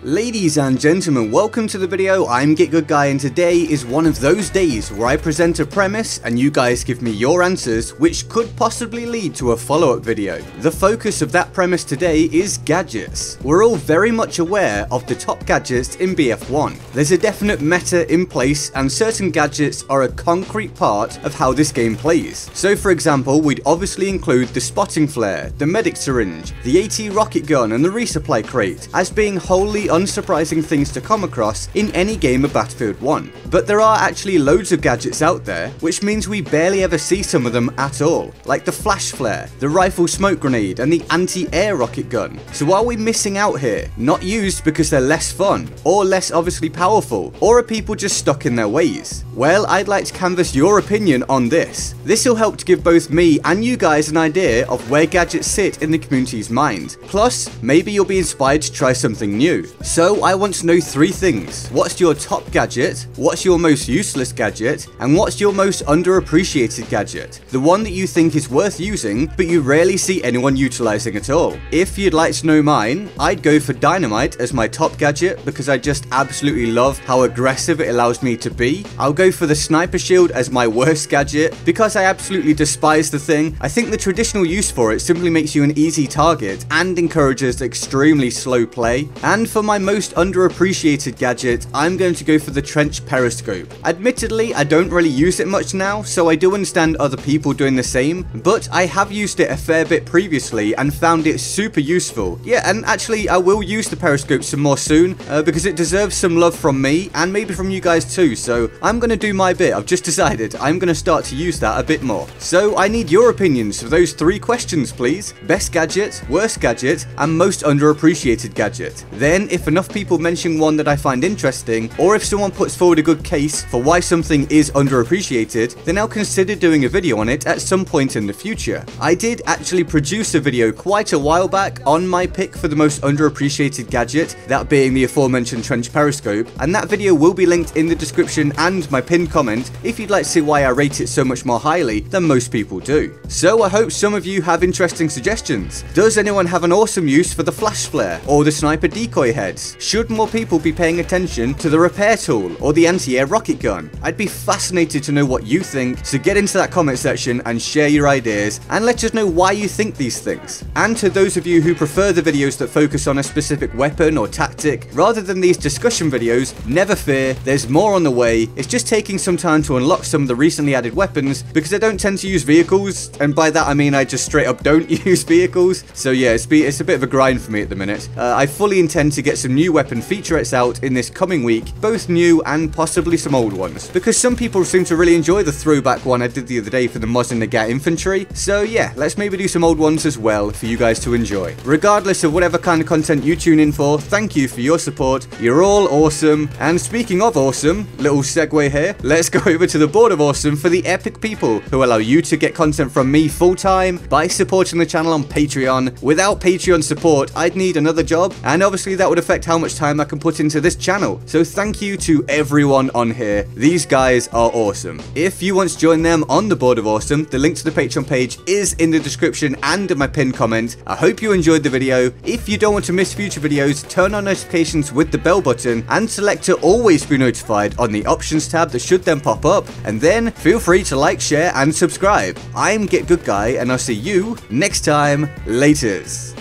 Ladies and gentlemen, welcome to the video. I'm GetGoodGuy, and today is one of those days where I present a premise and you guys give me your answers, which could possibly lead to a follow-up video. The focus of that premise today is gadgets. We're all very much aware of the top gadgets in BF1. There's a definite meta in place, and certain gadgets are a concrete part of how this game plays. So for example, we'd obviously include the spotting flare, the medic syringe, the AT rocket gun, and the resupply crate as being wholly unsurprising things to come across in any game of Battlefield 1. But there are actually loads of gadgets out there, which means we barely ever see some of them at all, like the flash flare, the rifle smoke grenade, and the anti-air rocket gun. So are we missing out here? Not used because they're less fun, or less obviously powerful, or are people just stuck in their ways? Well, I'd like to canvass your opinion on this. This will help to give both me and you guys an idea of where gadgets sit in the community's mind. Plus, maybe you'll be inspired to try something new. So I want to know three things. What's your top gadget? What's your most useless gadget? And what's your most underappreciated gadget? The one that you think is worth using, but you rarely see anyone utilizing at all. If you'd like to know mine, I'd go for dynamite as my top gadget because I just absolutely love how aggressive it allows me to be. I'll go for the sniper shield as my worst gadget because I absolutely despise the thing. I think the traditional use for it simply makes you an easy target and encourages extremely slow play. And for my most underappreciated gadget, I'm going to go for the trench periscope. Admittedly, I don't really use it much now, so I do understand other people doing the same, but I have used it a fair bit previously and found it super useful. Yeah, and actually I will use the periscope some more soon because it deserves some love from me and maybe from you guys too, so I'm going to do my bit. I've just decided I'm going to start to use that a bit more. So I need your opinions for those three questions, please. Best gadget, worst gadget, and most underappreciated gadget. Then, if enough people mention one that I find interesting, or if someone puts forward a good case for why something is underappreciated, then I'll consider doing a video on it at some point in the future. I did actually produce a video quite a while back on my pick for the most underappreciated gadget, that being the aforementioned trench periscope, and that video will be linked in the description and my pinned comment if you'd like to see why I rate it so much more highly than most people do. So I hope some of you have interesting suggestions. Does anyone have an awesome use for the flash flare or the sniper decoy heads? Should more people be paying attention to the repair tool or the anti-air rocket gun? I'd be fascinated to know what you think, so get into that comment section and share your ideas and let us know why you think these things. And to those of you who prefer the videos that focus on a specific weapon or tactic rather than these discussion videos, never fear, there's more on the way. It's just taking some time to unlock some of the recently added weapons because I don't tend to use vehicles, and by that I mean I just straight up don't use vehicles. So yeah, it's a bit of a grind for me at the minute. I fully intend to get some new weapon featurettes out in this coming week, both new and possibly some old ones, because some people seem to really enjoy the throwback one I did the other day for the Moz and Nagat infantry. So yeah, let's maybe do some old ones as well for you guys to enjoy. Regardless of whatever kind of content you tune in for, thank you for your support. You're all awesome. And speaking of awesome, little segue here, let's go over to the board of awesome for the epic people who allow you to get content from me full time by supporting the channel on Patreon. Without Patreon support, I'd need another job, and obviously that would affect how much time I can put into this channel. So thank you to everyone on here. These guys are awesome. If you want to join them on the board of awesome, the link to the Patreon page is in the description and in my pinned comment. I hope you enjoyed the video. If you don't want to miss future videos, turn on notifications with the bell button and select to always be notified on the options tab that should then pop up, and then feel free to like, share and subscribe. I'm GetGoodGuy, and I'll see you next time. Laters.